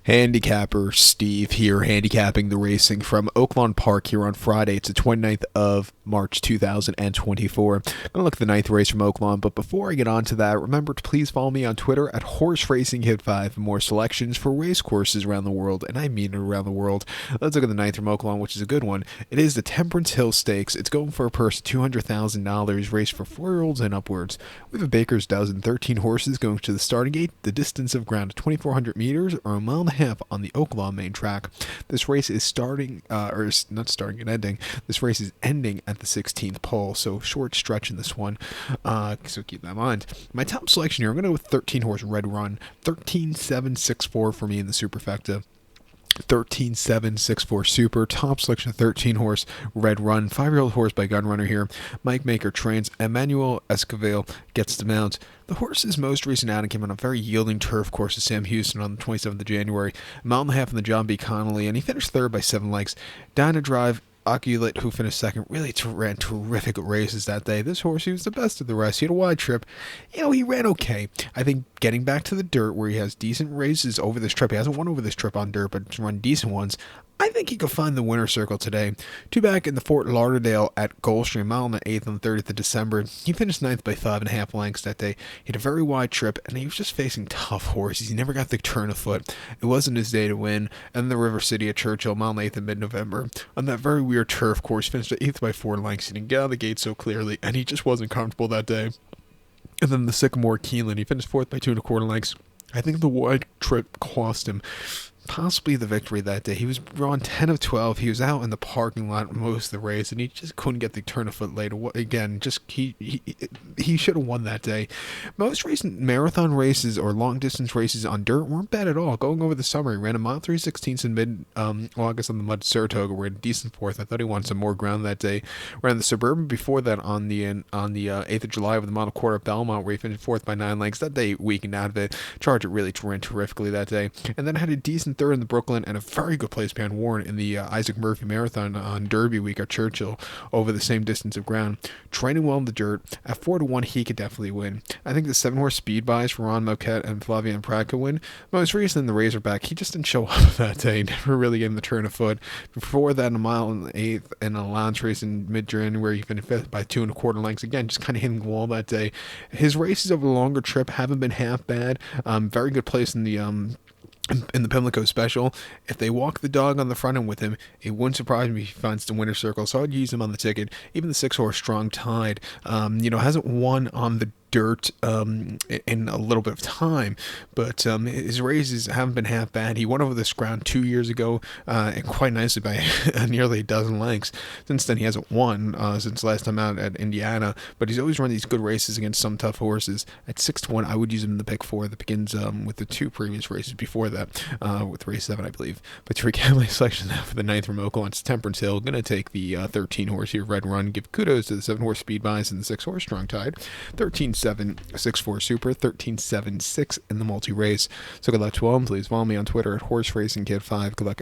Handicapper Steve here, handicapping the racing from Oaklawn Park here on Friday. It's the 29th of March 2024. I'm going to look at the ninth race from Oaklawn, but before I get on to that, remember to please follow me on Twitter at Horse Racing Hit 5 for more selections for race courses around the world, and I mean around the world. Let's look at the ninth from Oaklawn, which is a good one. It is the Temperance Hill Stakes. It's going for a purse of $200,000, race for 4-year-olds and upwards. We have a baker's dozen, 13 horses going to the starting gate, the distance of ground of 2,400 meters, or a mile and a half on the Oaklawn main track. This race is starting, or is not starting and ending. This race is ending at the 16th pole, so short stretch in this one. So keep that in mind. My top selection here, I'm going to go with 13 horse Red Run, 13-7-6-4 for me in the superfecta. 13-7-6-4 super, top selection of 13 horse Red Run, 5-year-old horse by Gunrunner here. Mike Maker trains. Emmanuel Esquivel gets the mount. The horse's most recent outing came on a very yielding turf course at Sam Houston on the 27th of January. A mile and a half in the John B. Connolly, and he finished third by 7 lengths. Dyna Drive Oculate, who finished second, really ran terrific races that day. This horse, he was the best of the rest. He had a wide trip. He ran okay. I think getting back to the dirt where he has decent races over this trip. He hasn't won over this trip on dirt, but run decent ones. I think he could find the winner's circle today. Two back in the Fort Lauderdale at Gulfstream, mile and the 8th on the 30th of December. He finished 9th by 5.5 lengths that day. He had a very wide trip, and he was just facing tough horses. He never got the turn of foot. It wasn't his day to win. And the River City at Churchill, mile and 8th in mid-November. On that very weird turf course, finished at 8th by 4 lengths. He didn't get out of the gate so clearly, and he just wasn't comfortable that day. And then the Sycamore Keeneland, he finished 4th by 2.25 lengths. I think the wide trip cost him possibly the victory that day. He was drawn 10 of 12. He was out in the parking lot most of the race, and he just couldn't get the turn of foot later. Again, just he should have won that day. Most recent marathon races or long distance races on dirt weren't bad at all. Going over the summer, he ran a mile 3/16 in mid August on the mud Saratoga, where he had a decent fourth. I thought he won some more ground that day. Ran the Suburban before that on the 8th of July with the mile quarter at Belmont, where he finished fourth by 9 lengths. That day weakened out of it. Charger really ran terrifically that day, and then had a decent third in the Brooklyn and a very good place behind Warren in the Isaac Murphy Marathon on Derby week at Churchill over the same distance of ground. Training well in the dirt. At 4-1, he could definitely win. I think the 7-horse speed buys for Ron Moquette and Flavien Prat could win. Most recent in the Razorback, he just didn't show up that day. Never really gave him the turn of foot. Before that, a mile and the 8th in a launch race in mid-January, he finished 5th by 2.25 lengths. Again, just kind of hitting the wall that day. His races over the longer trip haven't been half bad. Very good place in the Pimlico Special. If they walk the dog on the front end with him, it wouldn't surprise me if he finds the winner's circle, so I'd use him on the ticket. Even the 6-horse Strong Tide, hasn't won on the dirt in a little bit of time, but his races haven't been half bad. He won over this ground 2 years ago, and quite nicely by nearly a dozen lengths. Since then, he hasn't won since last time out at Indiana, but he's always run these good races against some tough horses. At 6-1, I would use him in the pick 4 that begins with the 2 previous races before that, with race 7, I believe. But to recap my selection now for the 9th from Oaklawn, it's Temperance Hill. Going to take the 13 horse here, Red Run. Give kudos to the 7-horse Speed Buys and the 6-horse Strong Tide. 13-7-6-4 super, 13-7-6 in the multi-race. So good luck to all. Please follow me on Twitter at Horse Racing Kid 5. Good luck.